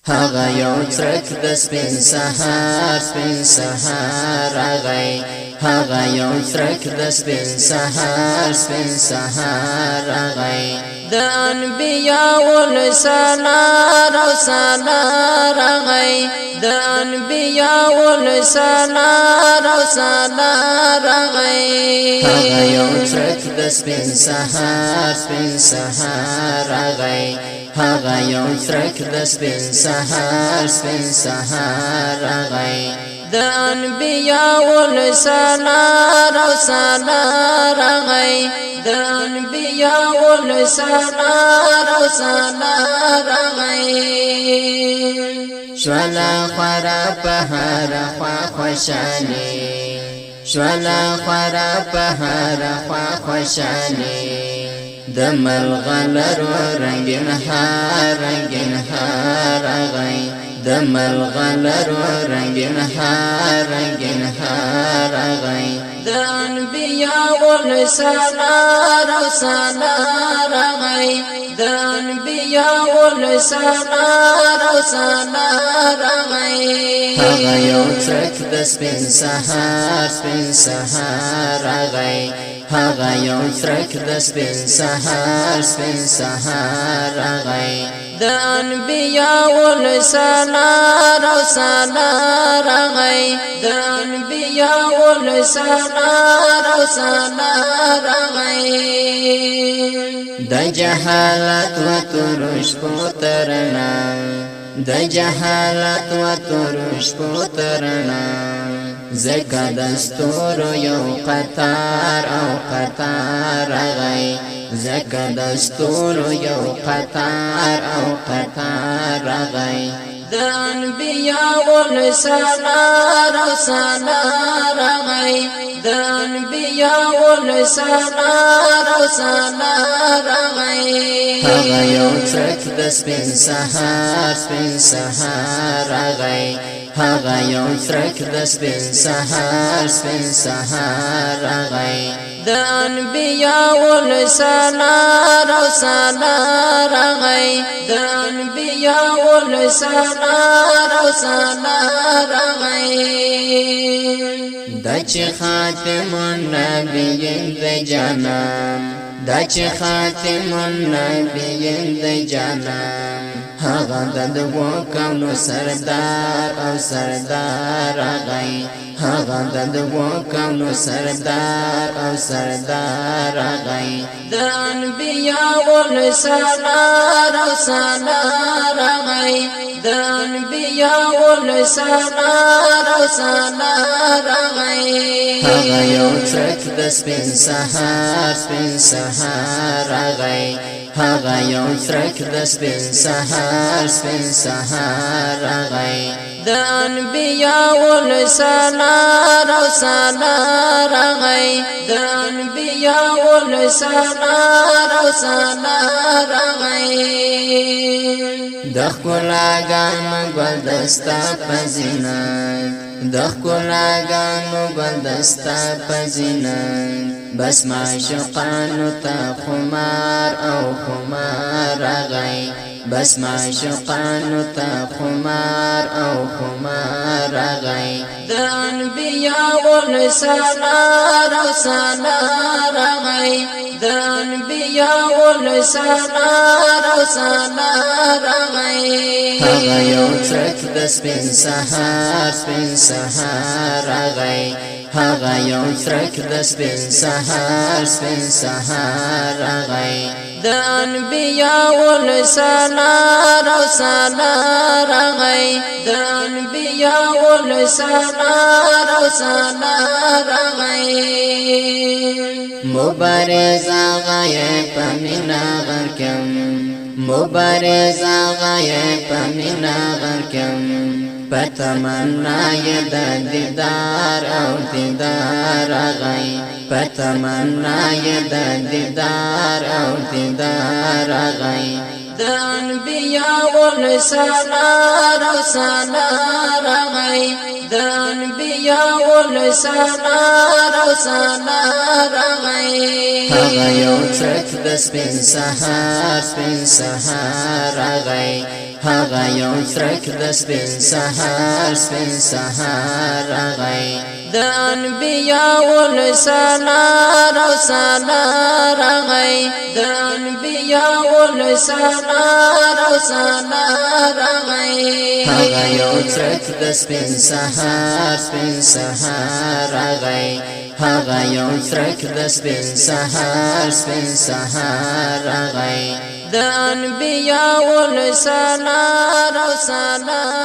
هغه یو څرک د سپین سهار راغی هغه یو څرک د سپین سهار راغی د انبیاء سالار او سالار راغی د انبیاء سالار او سالار راغی هغه یو څرک د سپین سهار راغی هغه یو څرک د سپین سهار راغی د انبیاء سالار او سالار راغی د انبیاء سالار او سالار راغی شوالا خورا په هر خوا خوشالي شوالا خورا په هر خوا خوشالي د ملغلرو رنگین هار راغی د ملغلرو رنگین هار راغی د انبیاء سالار او سالار راغی د انبیاء سالار او سالار راغی هغه یو څرک د سپین سهار راغی هغه یو څرک د سپین سهار راغی د انبیاء سالار او سالار راغی د انبیاء سالار او سالار راغی د جهالت و ترش پوترنا د جهالت و ترش پوترنا زکا دستور یو قطار راغی زکا دستور یو قطار راغی د انبیاء سالار او سالار راغی د انبیاء سالار او سالار راغی هغه یو څرک د سپین سهار راغی هغه یو څرک د سپین سهار راغی د انبیاء سالار او سالار راغی د انبیاء سالار او سالار راغی د چې خاتم النبیین د جانان د چې خاتم النبیین د جانان هغه د دوو کونو سردار او سردار راغی هغه د دوو کونو سردار او سردار راغی د انبیاء سالار او سالار راغی د انبیاء سالار او سالار راغی هغه یو څرک د سپین سهار راغی هغه یو څرک د سپین سهار راغی د انبیاء سالار او سالار راغی د انبیاء سالار او سالار راغی د ښکلاګانو ګلدستا په زینت د ښکلاګانو ګلدستا په زینت بس معشوقانو ته خمار راغی بس معشوقانو ته خمار راغی د انبیاء سالار او سالار راغی د انبیاء سالار او سالار راغی هغه یو څرک د سپین سهار راغی هغه یو څرک د سپین سهار راغی د انبیاء سالار او سالار راغی د انبیاء سالار او سالار راغی مبارزه غایه پمینا غرکم مبارزه غایه پمینا غرکم پتمنا د دیدار او دیدار راغی پتمنا د دیدار او دیدار راغی د د انبیاء لسانار او سالار غي د انبیاء لسانار او سالار غي هغه یو څرک د سپین سهار غي هغه یو څرک د سپین سهار غي د انبیاء لسانار او سالار غي د انبیاء لسانار او سالار غي هغه یو څرک د سپین سهار غي هغه یو څرک د سپین سهار غي د انبیاء لسانار او سالار